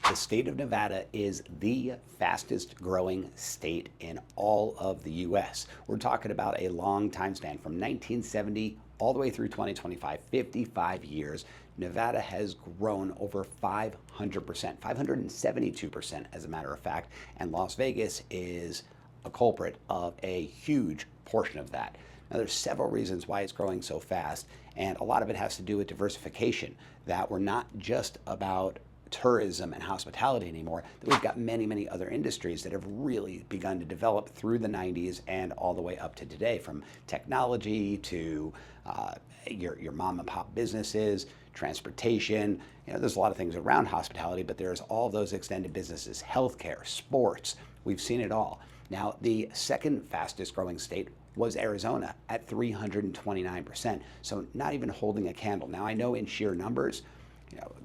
The state of Nevada is the fastest growing state in all of the US. We're talking about a long time span from 1970 all the way through 2025, 55 years. Nevada has grown over 500%, 572% as a matter of fact, and Las Vegas is a culprit of a huge portion of that. Now, there's several reasons why it's growing so fast, and a lot of it has to do with diversification, that we're not just about tourism and hospitality anymore, that we've got many, many other industries that have really begun to develop through the 90s and all the way up to today, from technology to your mom and pop businesses, transportation. There's a lot of things around hospitality, but there's all those extended businesses, healthcare, sports. We've seen it all. Now, the second fastest growing state was Arizona at 329%. So not even holding a candle. Now, I know in sheer numbers,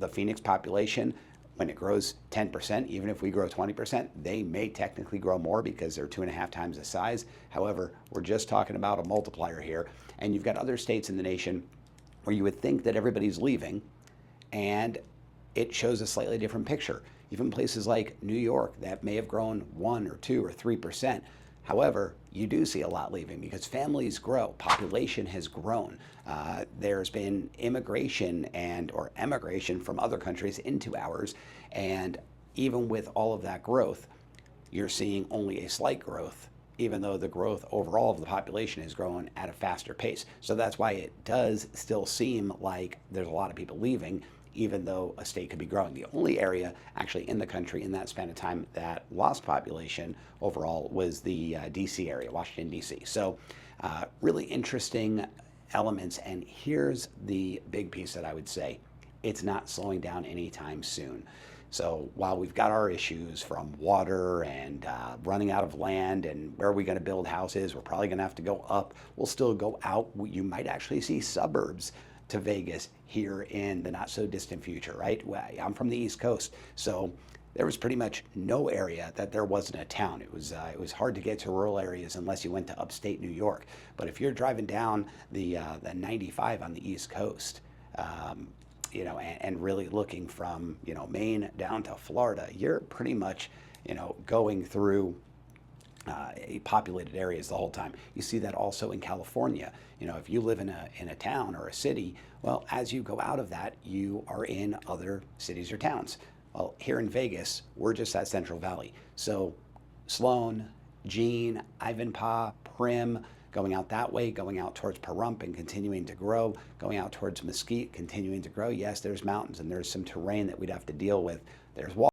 the Phoenix population, when it grows 10%, even if we grow 20%, they may technically grow more because they're 2.5 times the size. However, we're just talking about a multiplier here. And you've got other states in the nation where you would think that everybody's leaving, and it shows a slightly different picture. Even places like New York that may have grown 1 or 2 or 3%. However, you do see a lot leaving because families grow, population has grown. There's been immigration or emigration from other countries into ours, and even with all of that growth, you're seeing only a slight growth, even though the growth overall of the population is growing at a faster pace. So that's why it does still seem like there's a lot of people leaving, even though a state could be growing. The only area actually in the country in that span of time that lost population overall was the DC area, Washington, DC. So really interesting elements. And here's the big piece that I would say. It's not slowing down anytime soon. So while we've got our issues from water and running out of land and where are we going to build houses, we're probably going to have to go up. We'll still go out. You might actually see suburbs to Vegas here in the not so distant future, right? Well, I'm from the East Coast, so there was pretty much no area that there wasn't a town. It was hard to get to rural areas unless you went to upstate New York. But if you're driving down the 95 on the East Coast, and really looking from Maine down to Florida, you're pretty much going through populated areas the whole time. You see that also in California. If you live in a town or a city, well, as you go out of that, you are in other cities or towns. Well, here in Vegas, we're just that Central Valley. So Sloan, Jean, Ivanpah, Primm, going out that way, going out towards Pahrump and continuing to grow, going out towards Mesquite, continuing to grow. Yes, there's mountains and there's some terrain that we'd have to deal with. There's water.